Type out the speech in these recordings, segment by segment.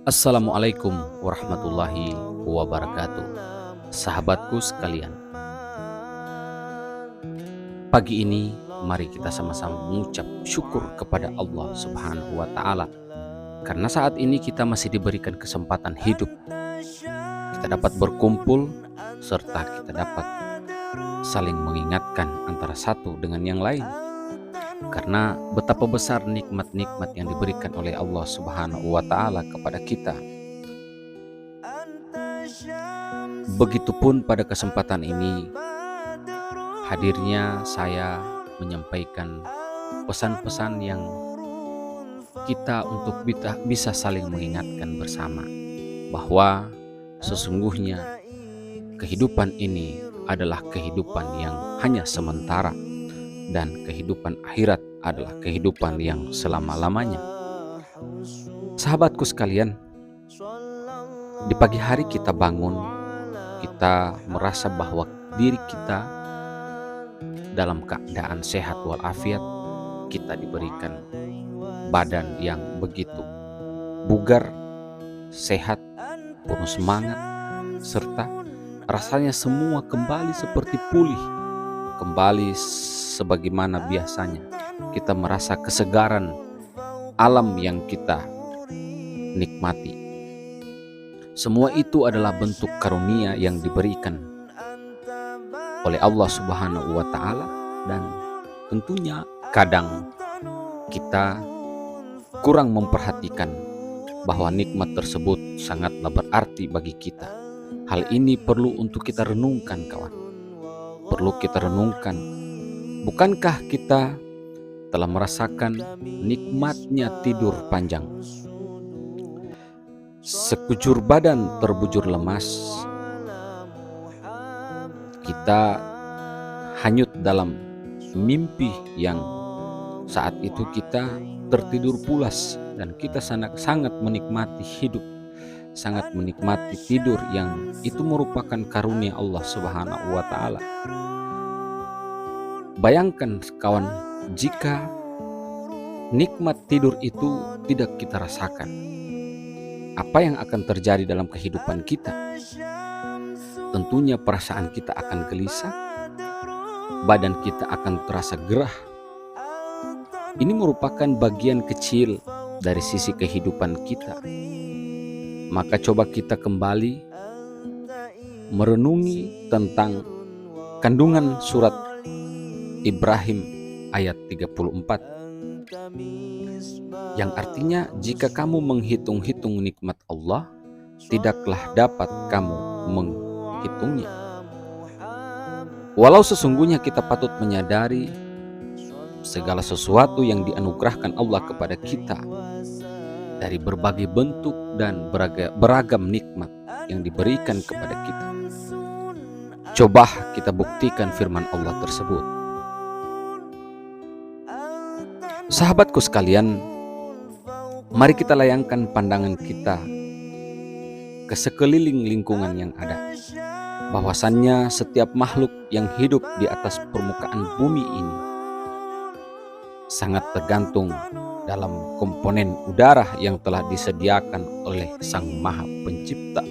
Assalamualaikum warahmatullahi wabarakatuh. Sahabatku sekalian, pagi ini mari kita sama-sama mengucap syukur kepada Allah Subhanahu wa taala karena saat ini kita masih diberikan kesempatan hidup. Kita dapat berkumpul serta kita dapat saling mengingatkan antara satu dengan yang lain. Karena betapa besar nikmat-nikmat yang diberikan oleh Allah Subhanahu wa taala kepada kita. Begitupun pada kesempatan ini, hadirnya saya menyampaikan pesan-pesan yang kita untuk bisa saling mengingatkan bersama bahwa sesungguhnya kehidupan ini adalah kehidupan yang hanya sementara dan kehidupan akhirat adalah kehidupan yang selama-lamanya. Sahabatku sekalian, di pagi hari kita bangun, kita merasa bahwa diri kita dalam keadaan sehat walafiat, kita diberikan badan yang begitu bugar, sehat, penuh semangat, serta rasanya semua kembali seperti pulih, kembali sebagaimana biasanya. Kita merasa kesegaran alam yang kita nikmati. Semua itu adalah bentuk karunia yang diberikan oleh Allah Subhanahu wa taala, dan tentunya kadang kita kurang memperhatikan bahwa nikmat tersebut sangatlah berarti bagi kita. Hal ini perlu untuk kita renungkan, kawan. Perlu kita renungkan. Bukankah kita telah merasakan nikmatnya tidur panjang? Sekujur badan terbujur lemas. Kita hanyut dalam mimpi yang saat itu kita tertidur pulas, dan kita sangat menikmati hidup, sangat menikmati tidur yang itu merupakan karunia Allah Subhanahu wa taala. Bayangkan kawan, jika nikmat tidur itu tidak kita rasakan, apa yang akan terjadi dalam kehidupan kita? Tentunya perasaan kita akan gelisah, badan kita akan terasa gerah. Ini merupakan bagian kecil dari sisi kehidupan kita. Maka coba kita kembali merenungi tentang kandungan surat Ibrahim ayat 34, yang artinya jika kamu menghitung-hitung nikmat Allah, tidaklah dapat kamu menghitungnya. Walau sesungguhnya kita patut menyadari segala sesuatu yang dianugerahkan Allah kepada kita dari berbagai bentuk dan beragam nikmat yang diberikan kepada kita. Coba kita buktikan firman Allah tersebut. Sahabatku sekalian, mari kita layangkan pandangan kita ke sekeliling lingkungan yang ada. Bahwasannya setiap makhluk yang hidup di atas permukaan bumi ini sangat tergantung dalam komponen udara yang telah disediakan oleh Sang Maha Pencipta.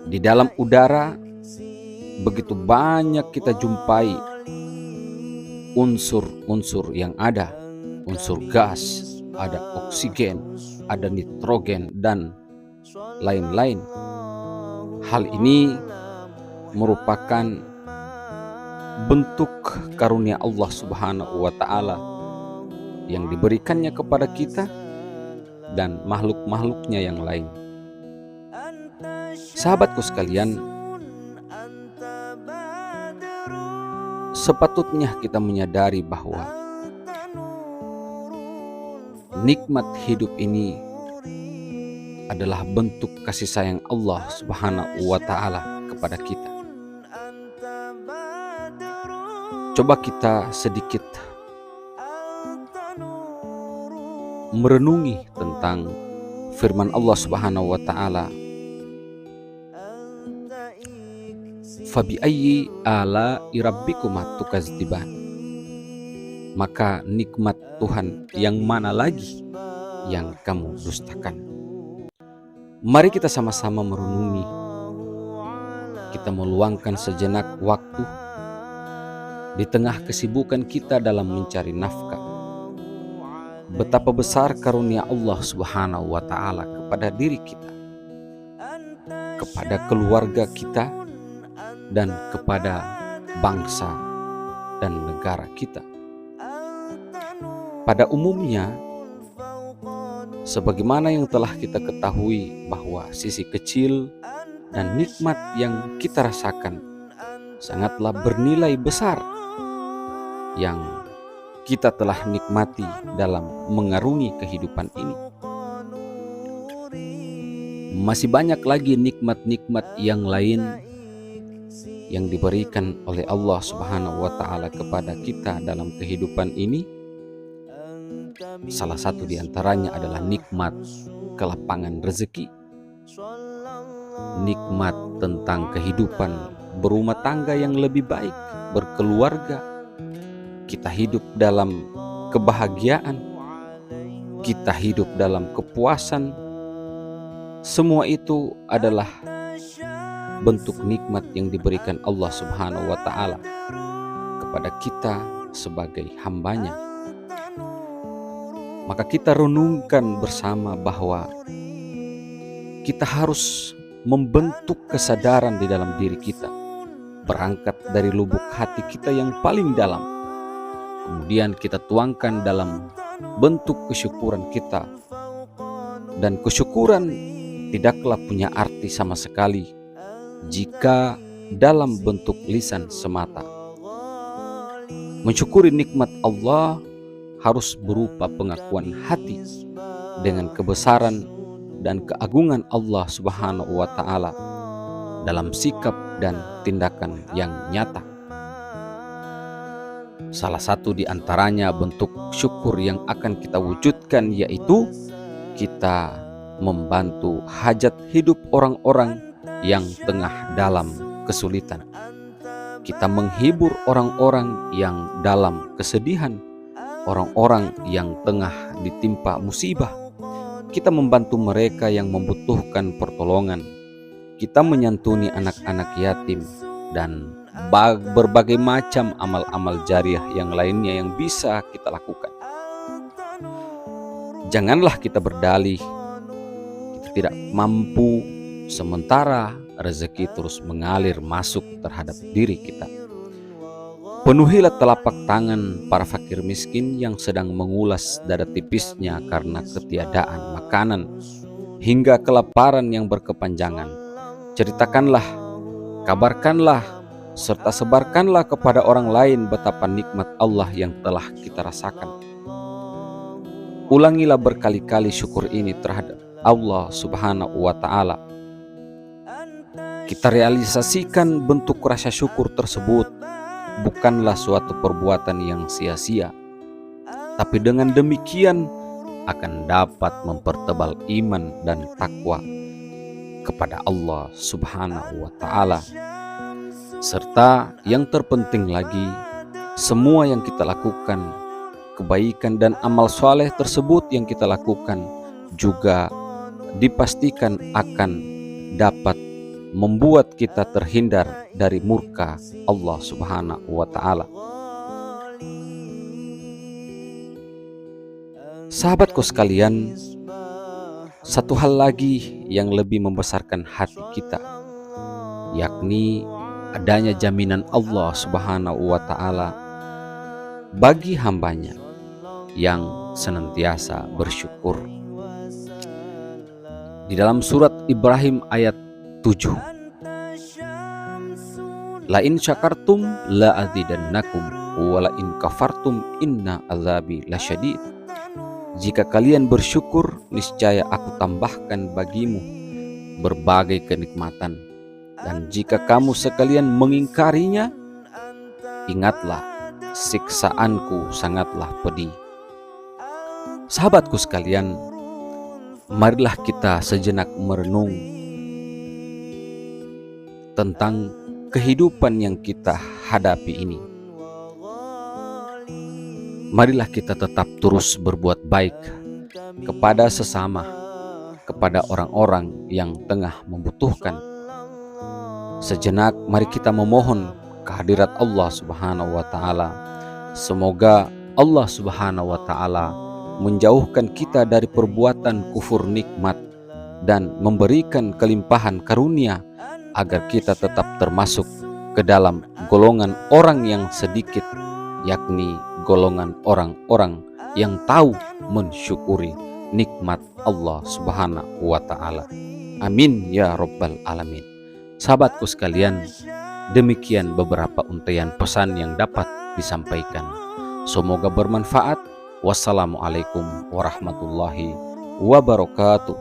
Di dalam udara begitu banyak kita jumpai unsur-unsur yang ada, unsur gas, ada oksigen, ada nitrogen, dan lain-lain. Hal ini merupakan bentuk karunia Allah Subhanahu wa taala yang diberikannya kepada kita dan makhluk-makhluknya yang lain. Sahabatku sekalian, sepatutnya kita menyadari bahwa nikmat hidup ini adalah bentuk kasih sayang Allah Subhanahu wa taala kepada kita. Coba kita sedikit merenungi tentang firman Allah Subhanahu wa taala, fabi ayyi ala'i rabbikuma tukadziban. Maka nikmat Tuhan yang mana lagi yang kamu dustakan? Mari kita sama-sama merenungi. Kita meluangkan sejenak waktu di tengah kesibukan kita dalam mencari nafkah. Betapa besar karunia Allah Subhanahu wa Ta'ala kepada diri kita, kepada keluarga kita, dan kepada bangsa dan negara kita. Pada umumnya, sebagaimana yang telah kita ketahui bahwa sisi kecil dan nikmat yang kita rasakan sangatlah bernilai besar yang kita telah nikmati dalam mengarungi kehidupan ini. Masih banyak lagi nikmat-nikmat yang lain yang diberikan oleh Allah Subhanahu wa Ta'ala kepada kita dalam kehidupan ini. Salah satu di antaranya adalah nikmat kelapangan rezeki, nikmat tentang kehidupan berumah tangga yang lebih baik, berkeluarga. Kita hidup dalam kebahagiaan, kita hidup dalam kepuasan. Semua itu adalah bentuk nikmat yang diberikan Allah Subhanahu wa Ta'ala kepada kita sebagai hambanya. Maka kita renungkan bersama bahwa kita harus membentuk kesadaran di dalam diri kita, berangkat dari lubuk hati kita yang paling dalam. Kemudian kita tuangkan dalam bentuk kesyukuran kita. Dan kesyukuran tidaklah punya arti sama sekali jika dalam bentuk lisan semata. Mensyukuri nikmat Allah harus berupa pengakuan hati dengan kebesaran dan keagungan Allah Subhanahu wa Ta'ala dalam sikap dan tindakan yang nyata. Salah satu di antaranya bentuk syukur yang akan kita wujudkan yaitu kita membantu hajat hidup orang-orang yang tengah dalam kesulitan. Kita menghibur orang-orang yang dalam kesedihan, orang-orang yang tengah ditimpa musibah. Kita membantu mereka yang membutuhkan pertolongan. Kita menyantuni anak-anak yatim dan berbagai macam amal-amal jariah yang lainnya yang bisa kita lakukan. Janganlah kita berdalih kita tidak mampu sementara rezeki terus mengalir masuk terhadap diri kita. Penuhilah telapak tangan para fakir miskin yang sedang mengulas dada tipisnya karena ketiadaan makanan hingga kelaparan yang berkepanjangan. Ceritakanlah, kabarkanlah, serta sebarkanlah kepada orang lain betapa nikmat Allah yang telah kita rasakan. Ulangilah berkali-kali syukur ini terhadap Allah Subhanahu wa Ta'ala. Kita realisasikan bentuk rasa syukur tersebut bukanlah suatu perbuatan yang sia-sia, tapi dengan demikian akan dapat mempertebal iman dan takwa kepada Allah Subhanahu wa Ta'ala. Serta yang terpenting lagi, semua yang kita lakukan, kebaikan dan amal soleh tersebut yang kita lakukan juga dipastikan akan dapat membuat kita terhindar dari murka Allah Subhanahu wa Ta'ala. Sahabatku sekalian, satu hal lagi yang lebih membesarkan hati kita, yakni adanya jaminan Allah Subhanahu wa Ta'ala bagi hambanya yang senantiasa bersyukur. Di dalam surat Ibrahim ayat 7, la in syakartum la azidannakum wa la in kafartum inna azabi lasyadid. Jika kalian bersyukur, niscaya aku tambahkan bagimu berbagai kenikmatan, dan jika kamu sekalian mengingkarinya, ingatlah siksaanku sangatlah pedih. Sahabatku sekalian, marilah kita sejenak merenung tentang kehidupan yang kita hadapi ini. Marilah kita tetap terus berbuat baik kepada sesama, kepada orang-orang yang tengah membutuhkan. Sejenak mari kita memohon kehadirat Allah Subhanahu wa taala. Semoga Allah Subhanahu wa taala menjauhkan kita dari perbuatan kufur nikmat dan memberikan kelimpahan karunia agar kita tetap termasuk ke dalam golongan orang yang sedikit, yakni golongan orang-orang yang tahu mensyukuri nikmat Allah Subhanahu wa taala. Amin ya rabbal alamin. Sahabatku sekalian, demikian beberapa untaian pesan yang dapat disampaikan. Semoga bermanfaat. Wassalamualaikum warahmatullahi wabarakatuh.